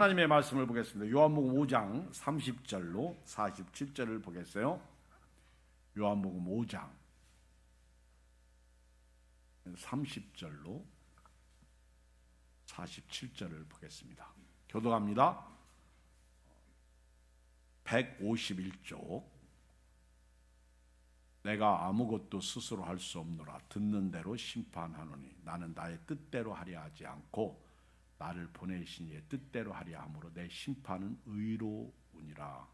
하나님의 말씀을 보겠습니다. 요한복음 5장 30절로 47절을 보겠어요. 요한복음 5장 30절로 47절을 보겠습니다. 교독합니다. 151쪽. 내가 아무것도 스스로 할 수 없노라. 듣는 대로 심판하노니 나는 나의 뜻대로 하려 하지 않고 나를 보내신 이의 뜻대로 하려 함으로 내 심판은 의로우니라.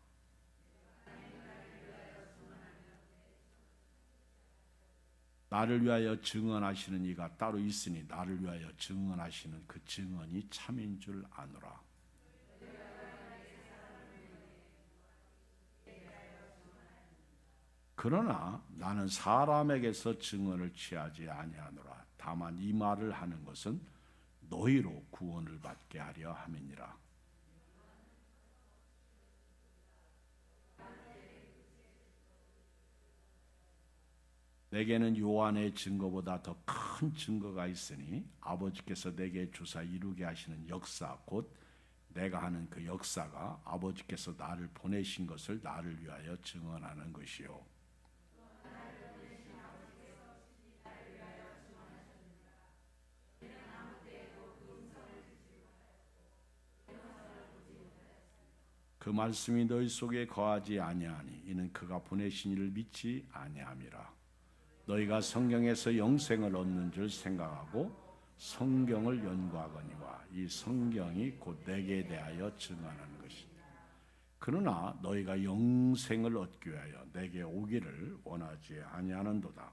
나를 위하여 증언하시는 이가 따로 있으니 나를 위하여 증언하시는 그 증언이 참인 줄 아노라. 그러나 나는 사람에게서 증언을 취하지 아니하노라. 다만 이 말을 하는 것은 너희로 구원을 받게 하려 함이니라. 내게는 요한의 증거보다 더 큰 증거가 있으니 아버지께서 내게 주사 이루게 하시는 역사 곧 내가 하는 그 역사가 아버지께서 나를 보내신 것을 나를 위하여 증언하는 것이요. 그 말씀이 너희 속에 거하지 아니하니 이는 그가 보내신 이를 믿지 아니함이라. 너희가 성경에서 영생을 얻는 줄 생각하고 성경을 연구하거니와 이 성경이 곧 내게 대하여 증언하는 것이니 그러나 너희가 영생을 얻기 위하여 내게 오기를 원하지 아니하는도다.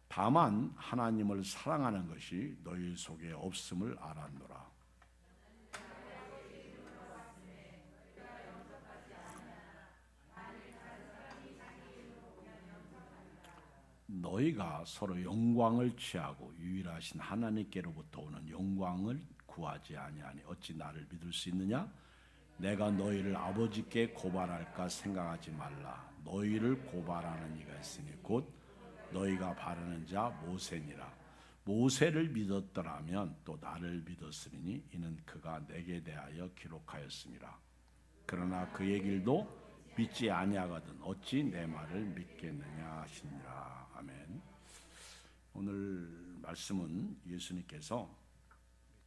다만 하나님을 사랑하는 것이 너희 속에 없음을 알았노라. 너희가 서로 영광을 취하고 유일하신 하나님께로부터 오는 영광을 구하지 아니하니 어찌 나를 믿을 수 있느냐? 내가 너희를 아버지께 고발할까 생각하지 말라. 너희를 고발하는 이가 있으니 곧 너희가 바라는 자 모세니라. 모세를 믿었더라면 또 나를 믿었으리니 이는 그가 내게 대하여 기록하였음이라. 그러나 그의 길도 믿지 아니하거든 어찌 내 말을 믿겠느냐 하시니라. 아멘. 오늘 말씀은 예수님께서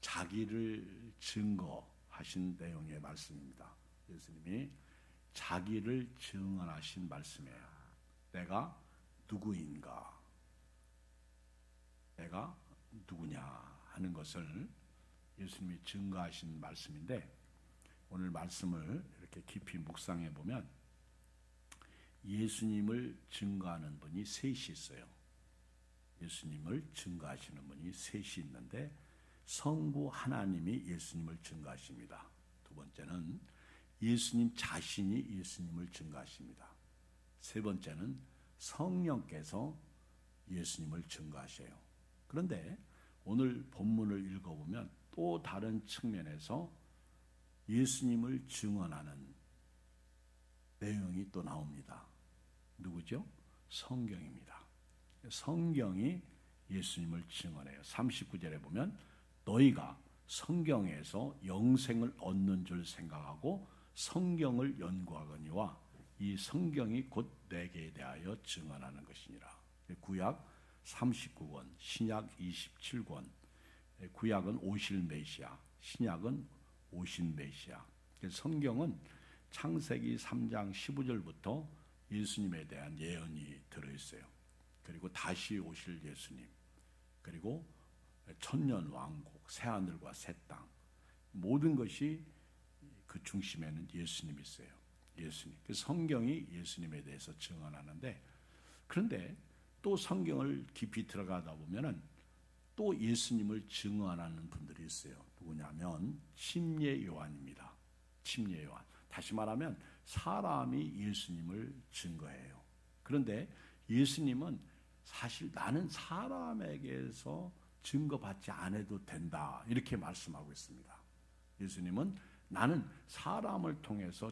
자기를 증거하신 내용의 말씀입니다. 예수님이 자기를 증언하신 말씀이에요. 내가 누구인가? 내가 누구냐 하는 것을 예수님이 증거하신 말씀인데 오늘 말씀을 이렇게 깊이 묵상해 보면 예수님을 증거하는 분이 셋이 있어요. 예수님을 증거하시는 분이 셋이 있는데 성부 하나님이 예수님을 증거하십니다. 두 번째는 예수님 자신이 예수님을 증거하십니다. 세 번째는 성령께서 예수님을 증거하셔요. 그런데 오늘 본문을 읽어보면 또 다른 측면에서 예수님을 증언하는 내용이 또 나옵니다. 누구죠? 성경입니다. 성경이 예수님을 증언해요. 39절에 보면 너희가 성경에서 영생을 얻는 줄 생각하고 성경을 연구하거니와 이 성경이 곧 내게 대하여 증언하는 것이니라. 구약 39권, 신약 27권. 구약은 오실 메시아, 신약은 오신 메시아. 성경은 창세기 3장 15절부터 예수님에 대한 예언이 들어있어요. 그리고 다시 오실 예수님, 그리고 천년 왕국, 새하늘과 새 땅, 모든 것이 그 중심에는 예수님이 있어요. 예수님. 그 성경이 예수님에 대해서 증언하는데 그런데 또 성경을 깊이 들어가다 보면은 또 예수님을 증언하는 분들이 있어요. 누구냐면 침례 요한입니다. 침례 요한. 다시 말하면 사람이 예수님을 증거해요. 그런데 예수님은 사실 나는 사람에게서 증거받지 않아도 된다 이렇게 말씀하고 있습니다. 예수님은 나는 사람을 통해서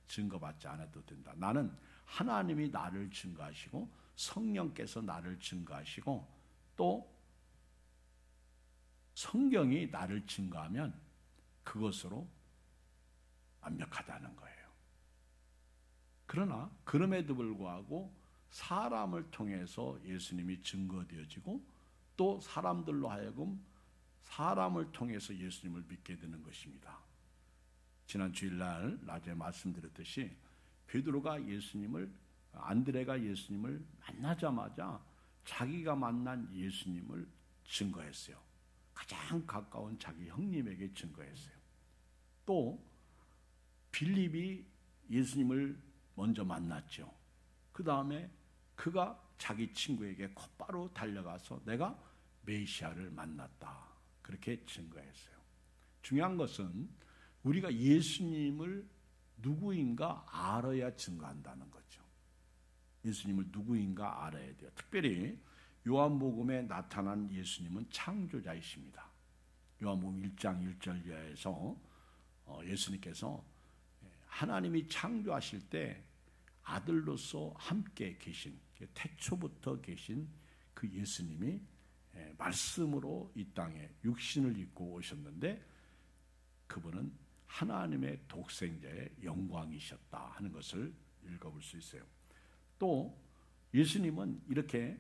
증거받지 않아도 된다. 나는 하나님이 나를 증거하시고 성령께서 나를 증거하시고 또 성경이 나를 증거하면 그것으로 완벽하다는 거예요. 그러나 그럼에도 불구하고 사람을 통해서 예수님이 증거되어지고 또 사람들로 하여금 사람을 통해서 예수님을 믿게 되는 것입니다. 지난 주일날 낮에 말씀드렸듯이 안드레가 예수님을 만나자마자 자기가 만난 예수님을 증거했어요. 가장 가까운 자기 형님에게 증거했어요. 또 빌립이 예수님을 먼저 만났죠. 그 다음에 그가 자기 친구에게 곧바로 달려가서 내가 메시아를 만났다, 그렇게 증거했어요. 중요한 것은 우리가 예수님을 누구인가 알아야 증거한다는 거죠. 예수님을 누구인가 알아야 돼요. 특별히 요한복음에 나타난 예수님은 창조자이십니다. 요한복음 1장 1절 이하에서 예수님께서 하나님이 창조하실 때 아들로서 함께 계신, 태초부터 계신 그 예수님이 말씀으로 이 땅에 육신을 입고 오셨는데 그분은 하나님의 독생자의 영광이셨다 하는 것을 읽어볼 수 있어요. 또 예수님은 이렇게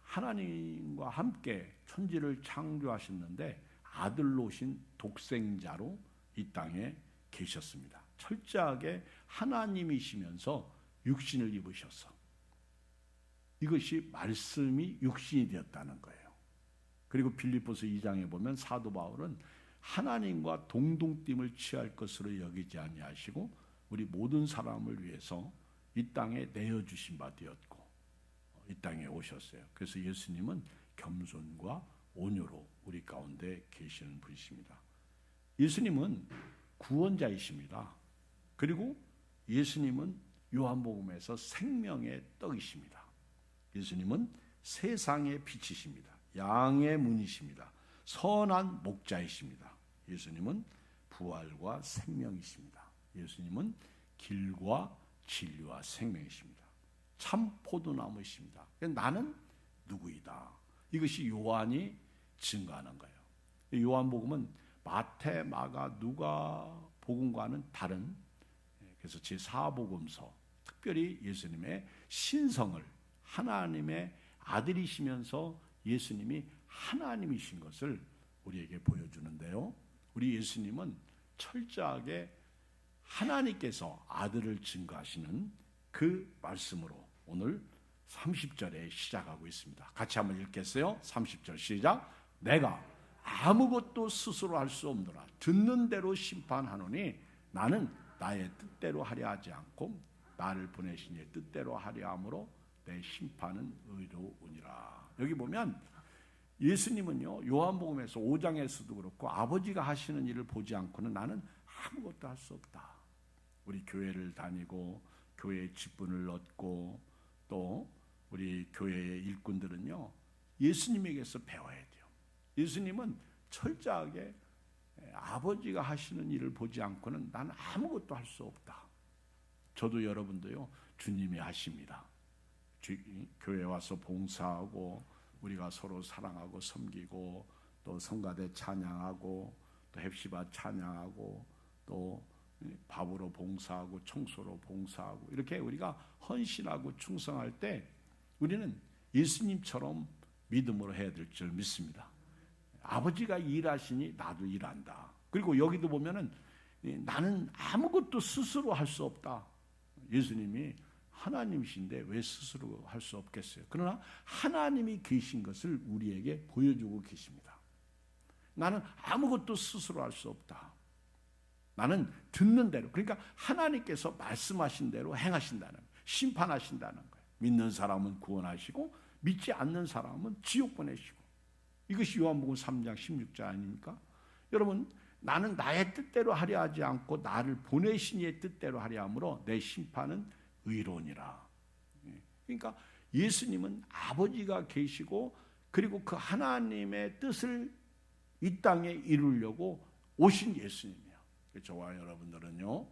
하나님과 함께 천지를 창조하셨는데 아들로 오신 독생자로 이 땅에 계셨습니다. 철저하게 하나님이시면서 육신을 입으셔서 이것이 말씀이 육신이 되었다는 거예요. 그리고 빌립보서 2장에 보면 사도 바울은 하나님과 동동됨을 취할 것으로 여기지 아니하시고 우리 모든 사람을 위해서 이 땅에 내어주신 바 되었고 이 땅에 오셨어요. 그래서 예수님은 겸손과 온유로 우리 가운데 계시는 분이십니다. 예수님은 구원자이십니다. 그리고 예수님은 요한복음에서 생명의 떡이십니다. 예수님은 세상의 빛이십니다. 양의 문이십니다. 선한 목자이십니다. 예수님은 부활과 생명이십니다. 예수님은 길과 진리와 생명이십니다. 참 포도나무이십니다. 나는 누구이다. 이것이 요한이 증거하는 거예요. 요한복음은 마태, 마가, 누가 복음과는 다른, 그래서 제4복음서, 특별히 예수님의 신성을, 하나님의 아들이시면서 예수님이 하나님이신 것을 우리에게 보여주는데요. 우리 예수님은 철저하게 하나님께서 아들을 증거하시는 그 말씀으로 오늘 30절에 시작하고 있습니다. 같이 한번 읽겠어요. 30절 시작. 내가 아무것도 스스로 할 수 없노라. 듣는 대로 심판하노니 나는 나의 뜻대로 하려 하지 않고 나를 보내신 이의 뜻대로 하려 함으로 내 심판은 의로우니라. 여기 보면 예수님은요, 요한복음에서 5장에서도 그렇고 아버지가 하시는 일을 보지 않고는 나는 아무것도 할 수 없다. 우리 교회를 다니고 교회의 직분을 얻고 또 우리 교회의 일꾼들은요, 예수님에게서 배워야 돼요. 예수님은 철저하게 아버지가 하시는 일을 보지 않고는 나는 아무것도 할 수 없다. 저도 여러분도요, 주님이 하십니다. 교회에 와서 봉사하고 우리가 서로 사랑하고 섬기고 또 성가대 찬양하고 또 헵시바 찬양하고 또 밥으로 봉사하고 청소로 봉사하고 이렇게 우리가 헌신하고 충성할 때 우리는 예수님처럼 믿음으로 해야 될 줄 믿습니다. 아버지가 일하시니 나도 일한다. 그리고 여기도 보면은 나는 아무것도 스스로 할 수 없다. 예수님이 하나님이신데 왜 스스로 할 수 없겠어요? 그러나 하나님이 계신 것을 우리에게 보여주고 계십니다. 나는 아무것도 스스로 할 수 없다. 나는 듣는 대로, 그러니까 하나님께서 말씀하신 대로 행하신다는 거예요. 심판하신다는 거예요. 믿는 사람은 구원하시고 믿지 않는 사람은 지옥 보내시고. 이것이 요한복음 3장 16절 아닙니까? 여러분, 나는 나의 뜻대로 하려 하지 않고 나를 보내신 이의 뜻대로 하려 함으로 내 심판은 의로우니라. 그러니까 예수님은 아버지가 계시고 그리고 그 하나님의 뜻을 이 땅에 이루려고 오신 예수님이에요. 저와 여러분들은요,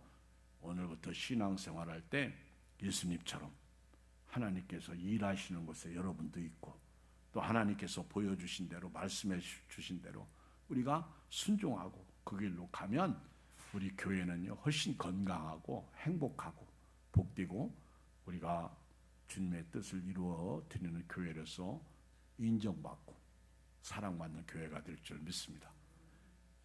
오늘부터 신앙생활할 때 예수님처럼 하나님께서 일하시는 곳에 여러분도 있고 또 하나님께서 보여주신 대로 말씀해 주신 대로 우리가 순종하고 그 길로 가면 우리 교회는요 훨씬 건강하고 행복하고 복되고 우리가 주님의 뜻을 이루어 드리는 교회로서 인정받고 사랑받는 교회가 될 줄 믿습니다.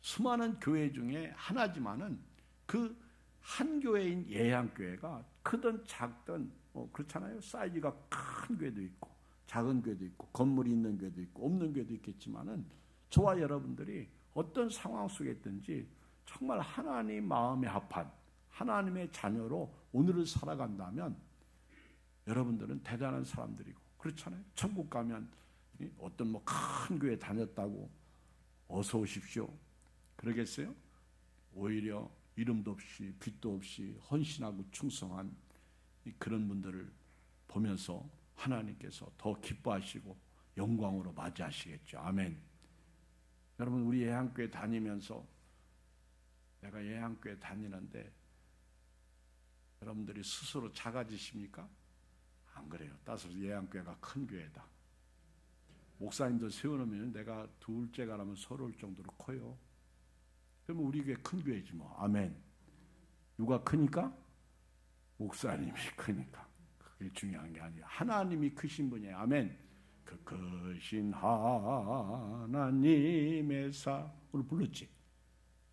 수많은 교회 중에 하나지만은 그 한 교회인 예양교회가 크든 작든 그렇잖아요. 사이즈가 큰 교회도 있고 작은 교회도 있고 건물이 있는 교회도 있고 없는 교회도 있겠지만은 저와 여러분들이 어떤 상황 속에 있든지 정말 하나님 마음에 합한 하나님의 자녀로 오늘을 살아간다면 여러분들은 대단한 사람들이고 그렇잖아요. 천국 가면 어떤 뭐 큰 교회 다녔다고 어서 오십시오 그러겠어요? 오히려 이름도 없이 빛도 없이 헌신하고 충성한 그런 분들을 보면서 하나님께서 더 기뻐하시고 영광으로 맞이하시겠죠. 아멘. 여러분 우리 예양교회 다니면서 내가 예양교회 다니는데 여러분들이 스스로 작아지십니까? 안 그래요. 따라서 예양교회가 큰 교회다. 목사님들 세워놓으면 내가 둘째가라면 서러울 정도로 커요. 그러면 우리 교회 큰 교회지 뭐. 아멘. 누가 크니까? 목사님이 크니까. 그게 중요한 게 아니에요. 하나님이 크신 분이에요. 아멘. 그 크신 하나님의 사 오늘 불렀지.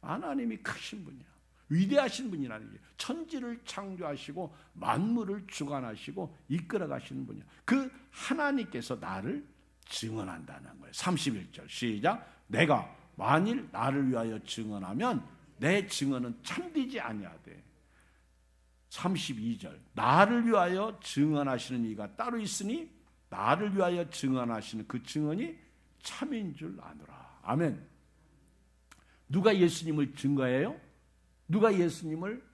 하나님이 크신 분이야. 위대하신 분이라는 게 천지를 창조하시고 만물을 주관하시고 이끌어 가시는 분이야. 그 하나님께서 나를 증언한다는 거예요. 31절 시작. 내가 만일 나를 위하여 증언하면 내 증언은 참되지 아니하되. 32절 나를 위하여 증언하시는 이가 따로 있으니 나를 위하여 증언하시는 그 증언이 참인 줄 아노라. 아멘. 누가 예수님을 증거해요? 누가 예수님을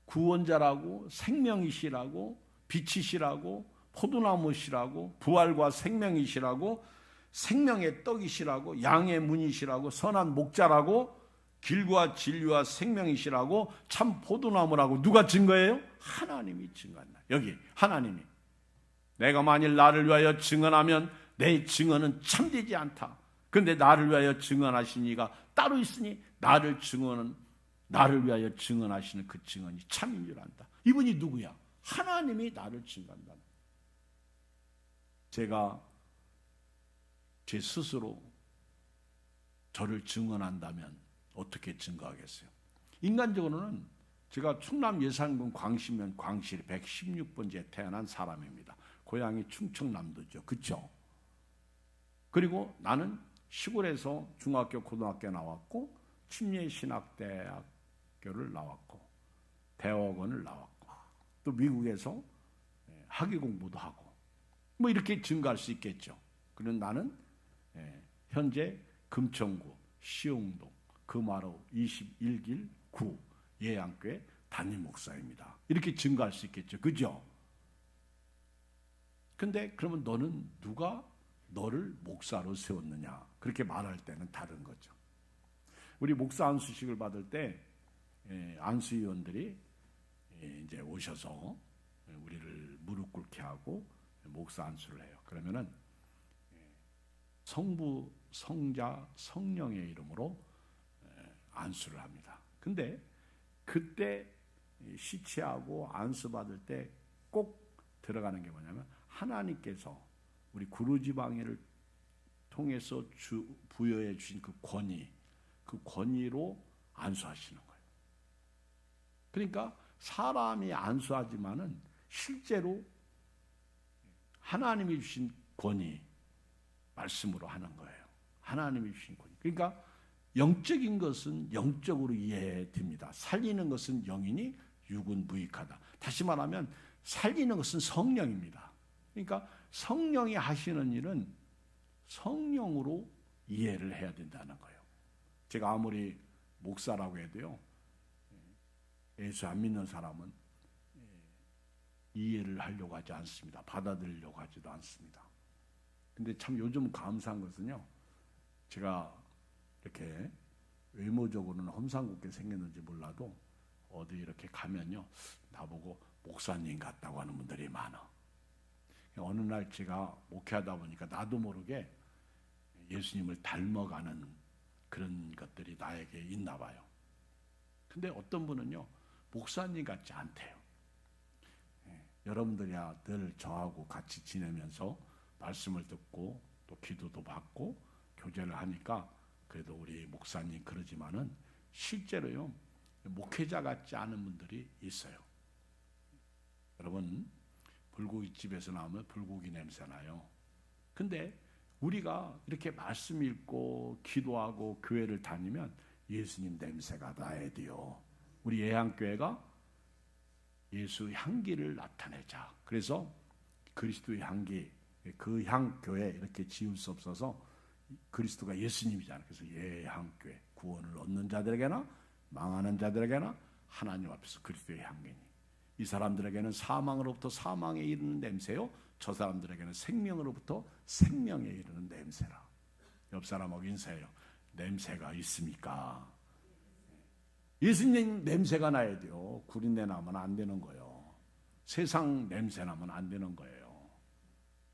구원자라고 생명이시라고 빛이시라고 포도나무시라고 부활과 생명이시라고 생명의 떡이시라고 양의 문이시라고 선한 목자라고 길과 진리와 생명이시라고 참 포도나무라고 누가 증거해요? 하나님이 증거한다. 여기 하나님이 내가 만일 나를 위하여 증언하면 내 증언은 참되지 않다. 그런데 나를 위하여 증언하신 이가 따로 있으니 나를 위하여 증언하시는 그 증언이 참인 줄 안다. 이분이 누구야? 하나님이 나를 증거한다. 제가 제 스스로 저를 증언한다면 어떻게 증거하겠어요? 인간적으로는 제가 충남 예산군 광시면 광실 116번지에 태어난 사람입니다. 고향이 충청남도죠. 그렇죠? 그리고 나는 시골에서 중학교, 고등학교 나왔고 침례신학대학교를 나왔고 대학원을 나왔고 또 미국에서 학위 공부도 하고 뭐 이렇게 증거할 수 있겠죠. 그런 나는 현재 금천구 시흥동 금화로 21길 9 예양교회 담임 목사입니다. 이렇게 증거할 수 있겠죠. 그죠? 근데 그러면 너는 누가 너를 목사로 세웠느냐? 그렇게 말할 때는 다른 거죠. 우리 목사 안수식을 받을 때 안수위원들이 이제 오셔서 우리를 무릎 꿇게 하고 목사 안수를 해요. 그러면은 성부, 성자, 성령의 이름으로 안수를 합니다. 근데 그때 시치하고 안수 받을 때 꼭 들어가는 게 뭐냐면 하나님께서 우리 구루지방이를 통해서 부여해 주신 그 권위로 안수하시는 거예요. 그러니까 사람이 안수하지만은 실제로 하나님이 주신 권위 말씀으로 하는 거예요. 하나님이 주신 권위. 그러니까 영적인 것은 영적으로 이해됩니다. 살리는 것은 영이니 육은 무익하다. 다시 말하면 살리는 것은 성령입니다. 그러니까 성령이 하시는 일은 성령으로 이해를 해야 된다는 거예요. 제가 아무리 목사라고 해도요, 예수 안 믿는 사람은 이해를 하려고 하지 않습니다. 받아들이려고 하지도 않습니다. 근데 참 요즘 감사한 것은요, 제가 이렇게 외모적으로는 험상궂게 생겼는지 몰라도 어디 이렇게 가면요, 나보고 목사님 같다고 하는 분들이 많아. 어느 날 제가 목회하다 보니까 나도 모르게 예수님을 닮아가는 그런 것들이 나에게 있나 봐요. 근데 어떤 분은요, 목사님 같지 않대요. 여러분들이야 늘 저하고 같이 지내면서 말씀을 듣고 또 기도도 받고 교제를 하니까 그래도 우리 목사님 그러지만은 실제로요, 목회자 같지 않은 분들이 있어요. 여러분, 불고기집에서 나오면 불고기 냄새 나요. 근데 우리가 이렇게 말씀 읽고 기도하고 교회를 다니면 예수님 냄새가 나야 돼요. 우리 예향교회가 예수 향기를 나타내자. 그래서 그리스도의 향기, 그 향교회 이렇게 지을 수 없어서 그리스도가 예수님이잖아요. 그래서 예향교회, 구원을 얻는 자들에게나 망하는 자들에게나 하나님 앞에서 그리스도의 향기니, 이 사람들에게는 사망으로부터 사망에 이르는 냄새요, 저 사람들에게는 생명으로부터 생명에 이르는 냄새라. 옆 사람하고 인사해요. 냄새가 있습니까? 예수님 냄새가 나야 돼요. 구린내 나면 안 되는 거예요. 세상 냄새 나면 안 되는 거예요.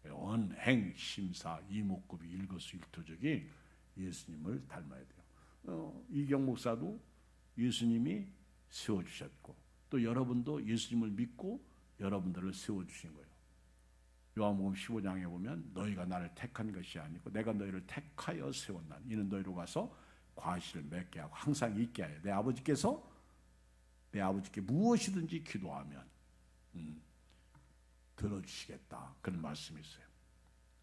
언행, 심사, 이목구비, 일거수일투족이 예수님을 닮아야 돼요. 이경 목사도 예수님이 세워주셨고, 또 여러분도 예수님을 믿고 여러분들을 세워주신 거예요. 요한복음 15장에 보면 너희가 나를 택한 것이 아니고 내가 너희를 택하여 세웠나니 이는 너희로 가서 과실을 맺게 하고 항상 있게 하여 내 아버지께 무엇이든지 기도하면 들어주시겠다, 그런 말씀이 있어요.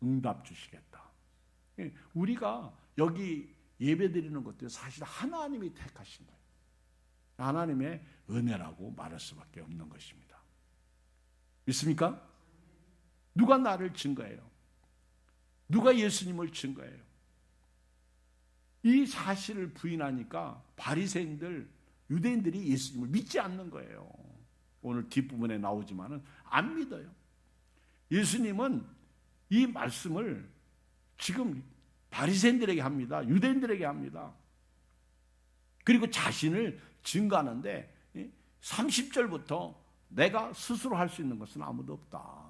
응답 주시겠다. 우리가 여기 예배드리는 것도 사실 하나님이 택하신 거예요. 하나님의 은혜라고 말할 수밖에 없는 것입니다. 믿습니까? 누가 나를 증거해요? 누가 예수님을 증거해요? 이 사실을 부인하니까 바리새인들, 유대인들이 예수님을 믿지 않는 거예요. 오늘 뒷부분에 나오지만은 안 믿어요. 예수님은 이 말씀을 지금 바리새인들에게 합니다. 유대인들에게 합니다. 그리고 자신을 증거하는데 30절부터 내가 스스로 할 수 있는 것은 아무도 없다.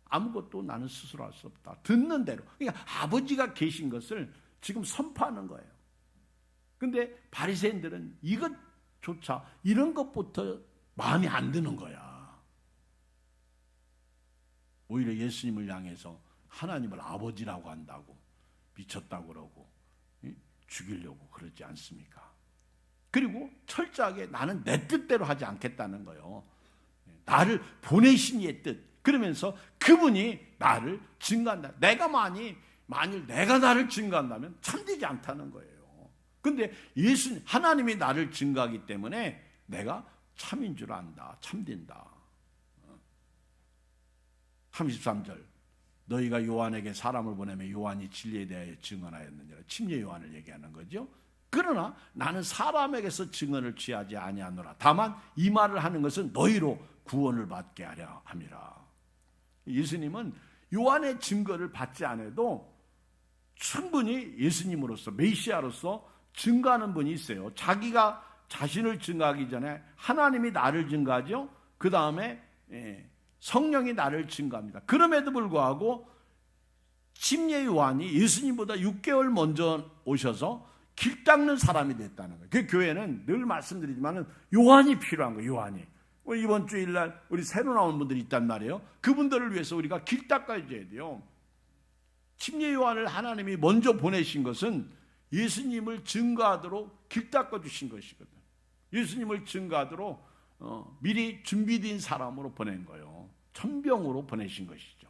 아무것도 나는 스스로 할 수 없다. 듣는 대로. 그러니까 아버지가 계신 것을 지금 선포하는 거예요. 근데 바리새인들은 이것조차, 이런 것부터 마음에 안 드는 거야. 오히려 예수님을 향해서 하나님을 아버지라고 한다고, 미쳤다고 그러고 죽이려고 그러지 않습니까? 그리고 철저하게 나는 내 뜻대로 하지 않겠다는 거예요. 나를 보내신 이의 뜻. 그러면서 그분이 나를 증거한다. 내가 만일 내가 나를 증거한다면 참되지 않다는 거예요. 근데 하나님이 나를 증거하기 때문에 내가 참인 줄 안다. 참된다. 33절 너희가 요한에게 사람을 보내면 요한이 진리에 대하여 증언하였느니라. 침례 요한을 얘기하는 거죠. 그러나 나는 사람에게서 증언을 취하지 아니하노라. 다만 이 말을 하는 것은 너희로 구원을 받게 하려 함이라. 예수님은 요한의 증거를 받지 않아도 충분히 예수님으로서, 메시아로서 증거하는 분이 있어요. 자기가 자신을 증거하기 전에 하나님이 나를 증거하죠. 그 다음에 성령이 나를 증거합니다. 그럼에도 불구하고 침례 요한이 예수님보다 6개월 먼저 오셔서 길 닦는 사람이 됐다는 거예요. 그 교회는 늘 말씀드리지만 요한이 필요한 거예요. 요한이. 이번 주일날 우리 새로 나온 분들이 있단 말이에요. 그분들을 위해서 우리가 길 닦아줘야 돼요. 침례 요한을 하나님이 먼저 보내신 것은 예수님을 증거하도록 길 닦아주신 것이거든. 예수님을 증거하도록 미리 준비된 사람으로 보낸 거예요. 천병으로 보내신 것이죠.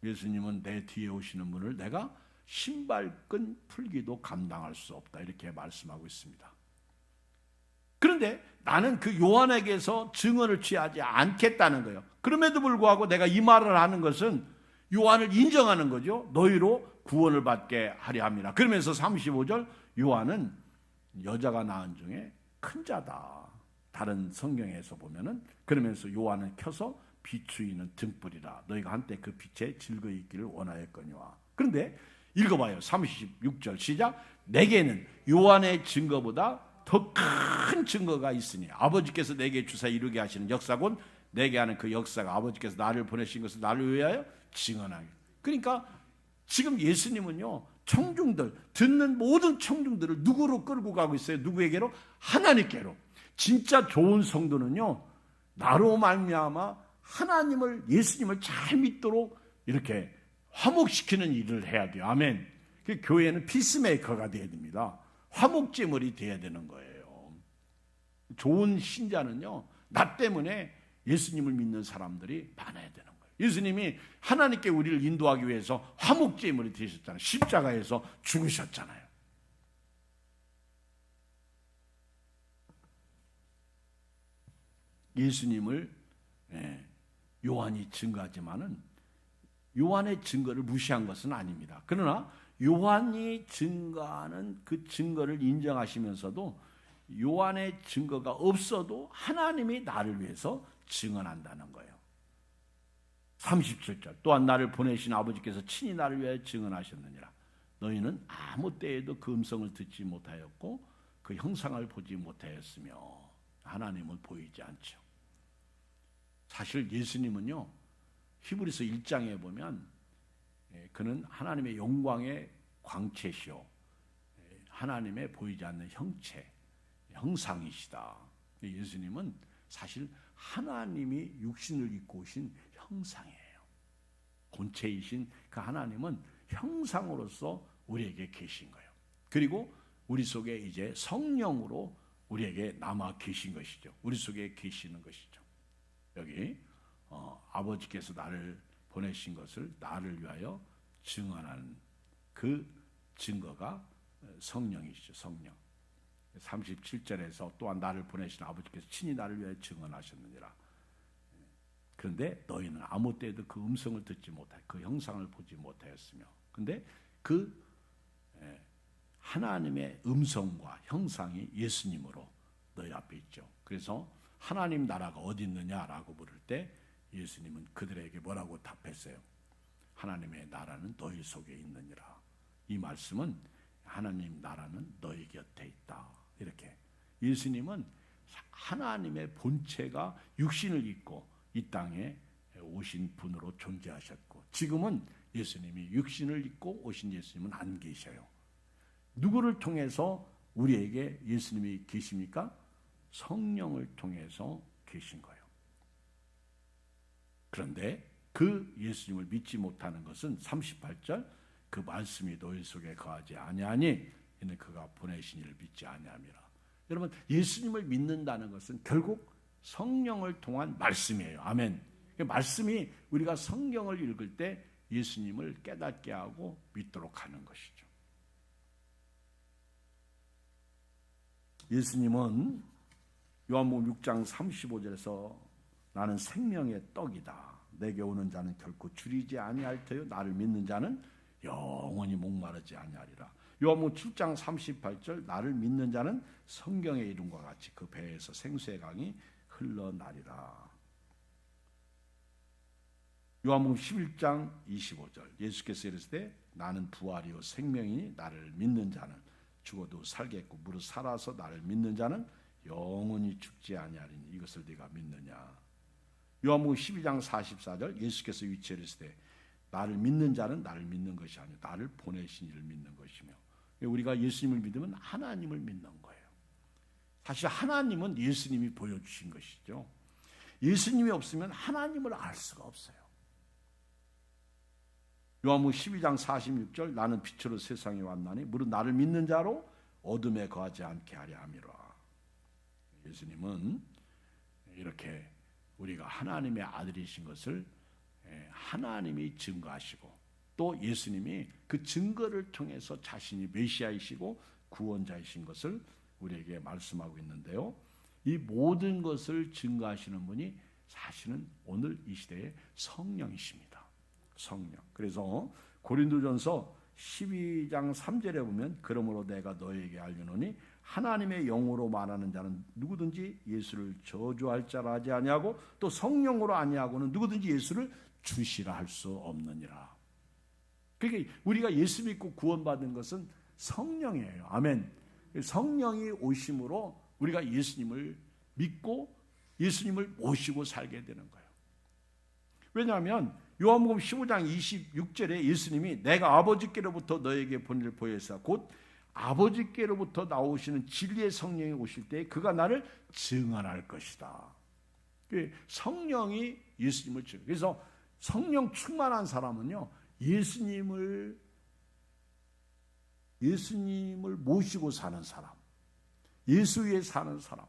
예수님은 내 뒤에 오시는 분을 내가 신발끈 풀기도 감당할 수 없다, 이렇게 말씀하고 있습니다. 그런데 나는 그 요한에게서 증언을 취하지 않겠다는 거예요. 그럼에도 불구하고 내가 이 말을 하는 것은 요한을 인정하는 거죠. 너희로 구원을 받게 하려 함이라. 그러면서 35절 요한은 여자가 낳은 중에 큰 자다. 다른 성경에서 보면은 그러면서 요한은 켜서 비추이는 등불이라. 너희가 한때 그 빛에 즐거이 있기를 원하였거니와. 그런데 읽어봐요. 36절 시작. 내게는 요한의 증거보다 더 큰 증거가 있으니 아버지께서 내게 주사 이루게 하시는 역사곤 내게 하는 그 역사가 아버지께서 나를 보내신 것을 나를 위하여 증언하게. 그러니까 지금 예수님은요, 청중들, 듣는 모든 청중들을 누구로 끌고 가고 있어요? 누구에게로? 하나님께로. 진짜 좋은 성도는요, 나로 말미암아 하나님을, 예수님을 잘 믿도록 이렇게 화목시키는 일을 해야 돼요. 아멘. 교회는 피스메이커가 돼야 됩니다. 화목제물이 돼야 되는 거예요. 좋은 신자는요, 나 때문에 예수님을 믿는 사람들이 많아야 되는 거예요. 예수님이 하나님께 우리를 인도하기 위해서 화목제물이 되셨잖아요. 십자가에서 죽으셨잖아요. 예수님을 요한이 증거하지만은 요한의 증거를 무시한 것은 아닙니다. 그러나 요한이 증거하는 그 증거를 인정하시면서도 요한의 증거가 없어도 하나님이 나를 위해서 증언한다는 거예요. 37절 또한 나를 보내신 아버지께서 친히 나를 위하여 증언하셨느니라. 너희는 아무 때에도 그 음성을 듣지 못하였고 그 형상을 보지 못하였으며 하나님은 보이지 않죠. 사실 예수님은요, 히브리서 1장에 보면 그는 하나님의 영광의 광채시요 하나님의 보이지 않는 형체, 형상이시다. 예수님은 사실 하나님이 육신을 입고 오신 형상이에요. 본체이신 그 하나님은 형상으로서 우리에게 계신 거예요. 그리고 우리 속에 이제 성령으로 우리에게 남아 계신 것이죠. 우리 속에 계시는 것이죠. 여기 아버지께서 나를 보내신 것을 나를 위하여 증언하는 그 증거가 성령이시죠. 성령. 37절에서 또한 나를 보내신 아버지께서 친히 나를 위하여 증언하셨느니라. 그런데 너희는 아무 때에도 그 음성을 듣지 못하여 그 형상을 보지 못하였으며, 근데 그 하나님의 음성과 형상이 예수님으로 너희 앞에 있죠. 그래서 하나님 나라가 어디 있느냐라고 물을 때 예수님은 그들에게 뭐라고 답했어요? 하나님의 나라는 너희 속에 있느니라. 이 말씀은 하나님 나라는 너희 곁에 있다. 이렇게 예수님은 하나님의 본체가 육신을 입고 이 땅에 오신 분으로 존재하셨고, 지금은 예수님이 육신을 입고 오신 예수님은 안 계셔요. 누구를 통해서 우리에게 예수님이 계십니까? 성령을 통해서 계신 거예요. 그런데 그 예수님을 믿지 못하는 것은 38절 그 말씀이 너희 속에 거하지 아니하니 이는 그가 보내신 이를 믿지 아니함이라. 여러분, 예수님을 믿는다는 것은 결국 성령을 통한 말씀이에요. 아멘. 말씀이 우리가 성경을 읽을 때 예수님을 깨닫게 하고 믿도록 하는 것이죠. 예수님은 요한복음 6장 35절에서 나는 생명의 떡이다. 내게 오는 자는 결코 줄이지 아니할 터요. 나를 믿는 자는 영원히 목마르지 아니하리라. 요한복음 7장 38절 나를 믿는 자는 성경의 이름과 같이 그 배에서 생수의 강이 흘러나리라. 요한복음 11장 25절 예수께서 이르시되 나는 부활이요 생명이니 나를 믿는 자는 죽어도 살겠고 무릇 살아서 나를 믿는 자는 영원히 죽지 아니하리니 이것을 네가 믿느냐. 요한복음 12장 44절 예수께서 위치에 이르시되 나를 믿는 자는 나를 믿는 것이 아니요 나를 보내신 이를 믿는 것이며. 우리가 예수님을 믿으면 하나님을 믿는 거예요. 사실 하나님은 예수님이 보여주신 것이죠. 예수님이 없으면 하나님을 알 수가 없어요. 요한복음 12장 46절 나는 빛으로 세상에 왔나니 무릇 나를 믿는 자로 어둠에 거하지 않게 하려 함이라. 예수님은 이렇게 우리가 하나님의 아들이신 것을 하나님이 증거하시고 또 예수님이 그 증거를 통해서 자신이 메시아이시고 구원자이신 것을 우리에게 말씀하고 있는데요. 이 모든 것을 증거하시는 분이 사실은 오늘 이 시대의 성령이십니다. 성령. 그래서 고린도전서 12장 3절에 보면 그러므로 내가 너에게 알려노니 하나님의 영으로 말하는 자는 누구든지 예수를 저주할 자라 하지 아니하고 또 성령으로 아니하고는 누구든지 예수를 주시라 할 수 없느니라. 그러니까 우리가 예수 믿고 구원받은 것은 성령이에요. 아멘. 성령이 오심으로 우리가 예수님을 믿고 예수님을 모시고 살게 되는 거예요. 왜냐하면 요한복음 15장 26절에 예수님이 내가 아버지께로부터 너에게 보낼 보혜사 곧 아버지께로부터 나오시는 진리의 성령이 오실 때 그가 나를 증언할 것이다. 성령이 예수님을 증언. 그래서 성령 충만한 사람은요, 예수님을 모시고 사는 사람, 예수 위에 사는 사람,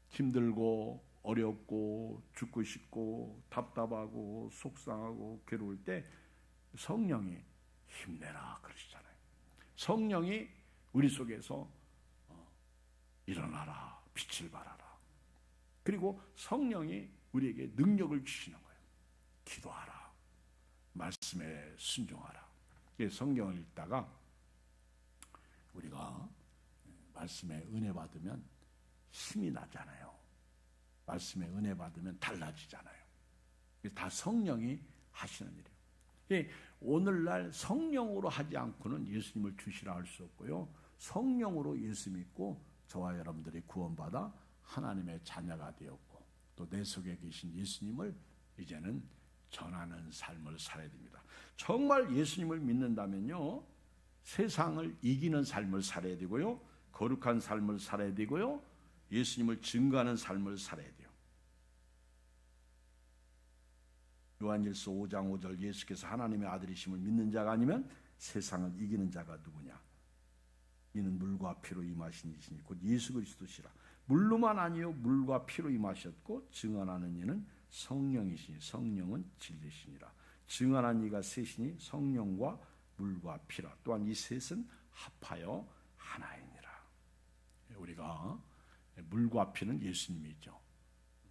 힘들고 어렵고 죽고 싶고 답답하고 속상하고 괴로울 때 성령이 힘내라 그러시잖아요. 성령이 우리 속에서 일어나라, 빛을 발하라. 그리고 성령이 우리에게 능력을 주시는 거예요. 기도하라, 말씀에 순종하라. 성경을 읽다가 우리가 말씀에 은혜 받으면 힘이 나잖아요. 말씀에 은혜 받으면 달라지잖아요. 다 성령이 하시는 일이에요. 오늘날 성령으로 하지 않고는 예수님을 주시라 할 수 없고요. 성령으로 예수 믿고 저와 여러분들이 구원받아 하나님의 자녀가 되었고 또 내 속에 계신 예수님을 이제는 전하는 삶을 살아야 됩니다. 정말 예수님을 믿는다면요, 세상을 이기는 삶을 살아야 되고요, 거룩한 삶을 살아야 되고요, 예수님을 증거하는 삶을 살아야 돼요. 요한일서 5장 5절 예수께서 하나님의 아들이심을 믿는 자가 아니면 세상을 이기는 자가 누구냐? 이는 물과 피로 임하신 이시니 곧 예수 그리스도시라. 물로만 아니요 물과 피로 임하셨고 증언하는 이는 성령이시니 성령은 진리시니라. 증언한 이가 셋이니 성령과 물과 피라. 또한 이 셋은 합하여 하나이니라. 우리가 물과 피는 예수님이죠.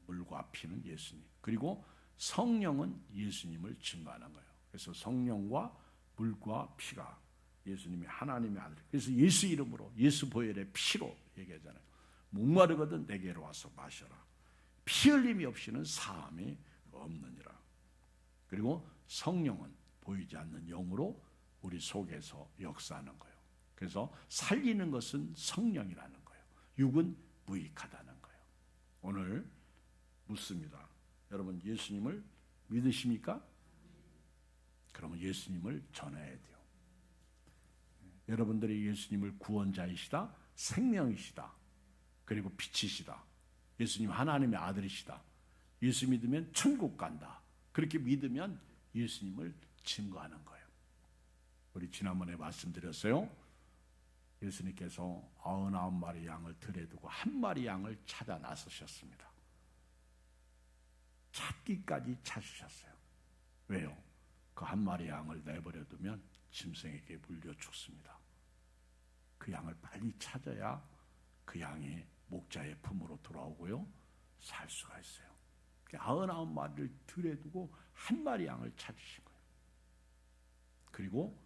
물과 피는 예수님. 그리고 성령은 예수님을 증거하는 거예요. 그래서 성령과 물과 피가 예수님이 하나님의 아들. 그래서 예수 이름으로 예수 보혈의 피로 얘기하잖아요. 목마르거든 내게로 와서 마셔라. 피 흘림이 없이는 사함이 없느니라. 그리고 성령은 보이지 않는 영으로 우리 속에서 역사하는 거예요. 그래서 살리는 것은 성령이라는 거예요. 육은 무익하다는 거예요. 오늘 묻습니다. 여러분 예수님을 믿으십니까? 그러면 예수님을 전해야 돼요. 여러분들이 예수님을 구원자이시다, 생명이시다, 그리고 빛이시다, 예수님 하나님의 아들이시다, 예수 믿으면 천국 간다, 그렇게 믿으면 예수님을 증거하는 거예요. 우리 지난번에 말씀드렸어요. 예수님께서 99마리 양을 들에 두고 한 마리 양을 찾아 나서셨습니다. 찾기까지 찾으셨어요. 왜요? 그 한 마리 양을 내버려 두면 짐승에게 물려 죽습니다. 그 양을 빨리 찾아야 그 양이 목자의 품으로 돌아오고요, 살 수가 있어요. 99마리를 들에 두고 한 마리 양을 찾으신 거예요. 그리고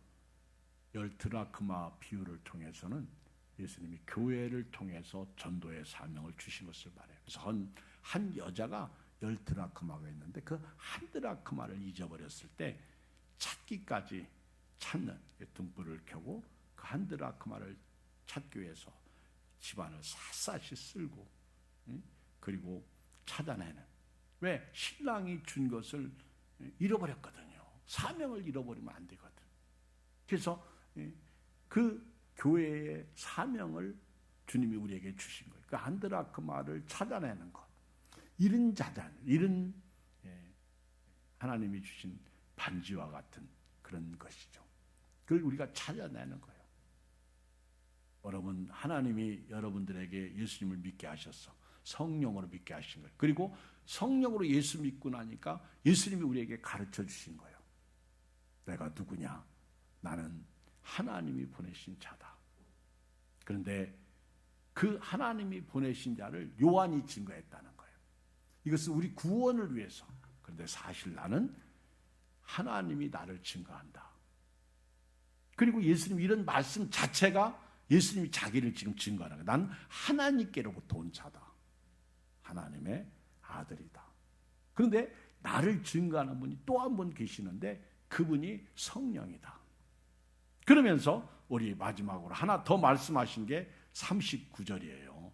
10드라크마 비유를 통해서는 예수님이 교회를 통해서 전도의 사명을 주신 것을 말해요. 그래서 한 여자가 10드라크마가 있는데 그 한 드라크마를 잊어버렸을 때 찾기까지 찾는 등불을 켜고 그 한 드라크마를 찾기 위해서 집안을 샅샅이 쓸고 그리고 찾아내는. 왜? 신랑이 준 것을 잃어버렸거든요. 사명을 잃어버리면 안 되거든. 그래서 그 교회의 사명을 주님이 우리에게 주신 거예요. 그 한 드라크마를 찾아내는 것. 잃은 자산, 잃은 하나님이 주신 반지와 같은 그런 것이죠. 그걸 우리가 찾아내는 거예요. 여러분, 하나님이 여러분들에게 예수님을 믿게 하셔서 성령으로 믿게 하신 거예요. 그리고 성령으로 예수 믿고 나니까 예수님이 우리에게 가르쳐 주신 거예요. 내가 누구냐? 나는 하나님이 보내신 자다. 그런데 그 하나님이 보내신 자를 요한이 증거했다는 거예요. 이것은 우리 구원을 위해서. 그런데 사실 나는 하나님이 나를 증거한다. 그리고 예수님 이런 말씀 자체가 예수님이 자기를 지금 증거하는 거예요. 난 하나님께로부터 온 자다. 하나님의 아들이다. 그런데 나를 증거하는 분이 또 한 분 계시는데 그분이 성령이다. 그러면서 우리 마지막으로 하나 더 말씀하신 게 39절이에요.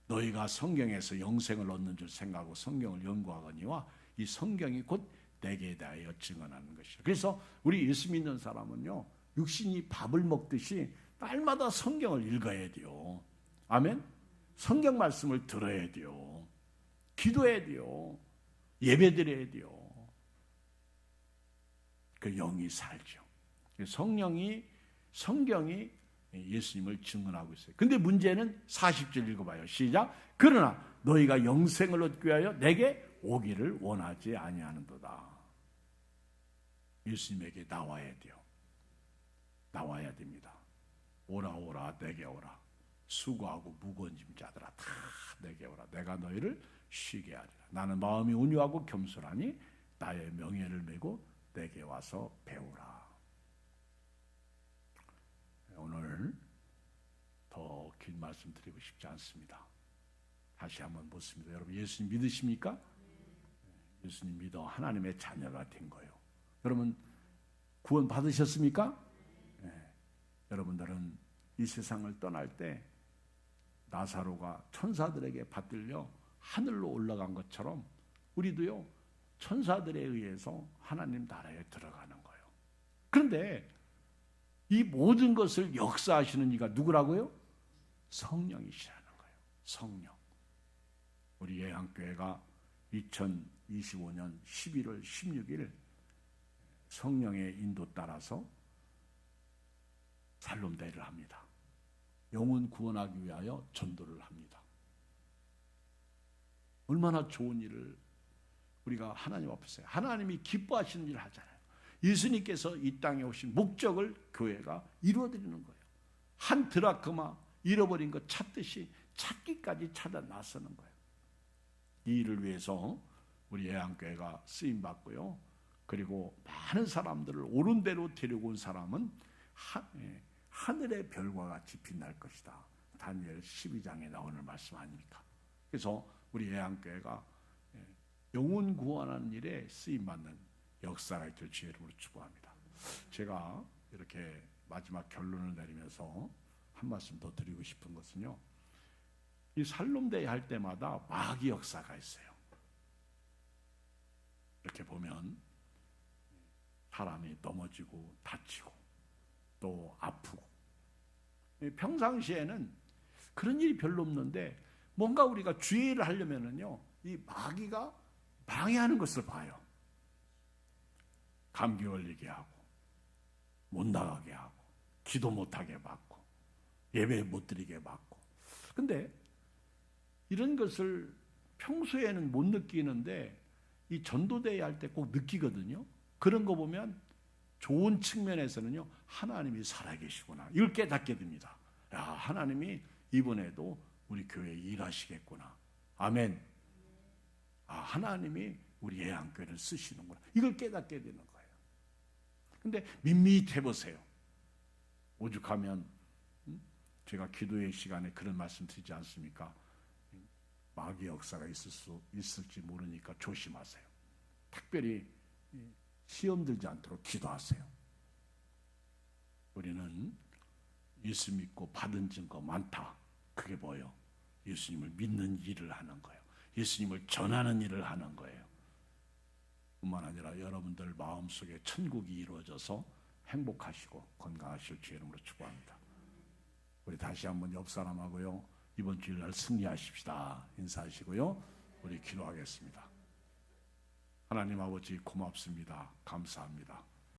너희가 성경에서 영생을 얻는 줄 생각하고 성경을 연구하거니와 이 성경이 곧 내게 대하여 증언하는 것이죠. 그래서 우리 예수 믿는 사람은요, 육신이 밥을 먹듯이 날마다 성경을 읽어야 돼요. 아멘? 성경 말씀을 들어야 돼요. 기도해야 돼요. 예배드려야 돼요. 그 영이 살죠. 성경이 예수님을 증언하고 있어요. 근데 문제는 40절 읽어봐요. 시작. 그러나 너희가 영생을 얻기 위하여 내게 오기를 원하지 아니하는도다. 예수님에게 나와야 돼요. 나와야 됩니다. 오라 오라 내게 오라. 수고하고 무거운 짐 자들아 다 내게 오라. 내가 너희를 쉬게 하리라. 나는 마음이 온유하고 겸손하니 나의 명예를 메고 내게 와서 배우라. 오늘 더 긴 말씀 드리고 싶지 않습니다. 다시 한번 묻습니다. 여러분 예수님 믿으십니까? 예수님 믿어 하나님의 자녀가 된 거예요. 여러분 구원 받으셨습니까? 네. 여러분들은 이 세상을 떠날 때 나사로가 천사들에게 받들려 하늘로 올라간 것처럼 우리도요 천사들에 의해서 하나님 나라에 들어가는 거예요. 그런데 이 모든 것을 역사하시는 이가 누구라고요? 성령이시라는 거예요. 성령. 우리 예향교회가 2025년 11월 16일 성령의 인도 따라서 살롬대회를 합니다. 영혼 구원하기 위하여 전도를 합니다. 얼마나 좋은 일을 우리가 하나님 앞에서 하나님이 기뻐하시는 일을 하잖아요. 예수님께서 이 땅에 오신 목적을 교회가 이루어드리는 거예요. 한 드라크마 잃어버린 것 찾듯이 찾기까지 찾아 나서는 거예요. 이 일을 위해서 우리 예향교회가 쓰임받고요. 그리고 많은 사람들을 옳은 대로 데리고 온 사람은 하늘의 별과 같이 빛날 것이다. 다니엘 12장에 나오는 말씀 아닙니까? 그래서 우리 예향교회가 영혼 구원하는 일에 쓰임받는 역사가 될 주의 이름으로 축복합니다. 제가 이렇게 마지막 결론을 내리면서 한 말씀 더 드리고 싶은 것은요. 이 살롬대회 할 때마다 마귀 역사가 있어요. 이렇게 보면 사람이 넘어지고 다치고 또 아프고 평상시에는 그런 일이 별로 없는데 뭔가 우리가 주의를 하려면은요 이 마귀가 방해하는 것을 봐요. 감기 걸리게 하고 못 나가게 하고 기도 못하게 막고 예배 못 드리게 막고. 근데 이런 것을 평소에는 못 느끼는데 이 전도대회 할 때 꼭 느끼거든요. 그런 거 보면 좋은 측면에서는요 하나님이 살아계시구나 이걸 깨닫게 됩니다. 야, 하나님이 이번에도 우리 교회에 일하시겠구나. 아멘. 아, 하나님이 우리 예향교회를 쓰시는구나 이걸 깨닫게 되는 거예요. 근데 밋밋해 보세요. 오죽하면 제가 기도의 시간에 그런 말씀 드리지 않습니까? 마귀 역사가 있을지 모르니까 조심하세요. 특별히 시험 들지 않도록 기도하세요. 우리는 예수 믿고 받은 증거 많다. 그게 뭐예요? 예수님을 믿는 일을 하는 거예요. 예수님을 전하는 일을 하는 거예요. 뿐만 아니라 여러분들 마음속에 천국이 이루어져서 행복하시고 건강하실 주의 이름으로 축복합니다. 우리 다시 한번 옆 사람하고요 이번 주일날 승리하십시다 인사하시고요 우리 기도하겠습니다. 하나님 아버지 고맙습니다. 감사합니다.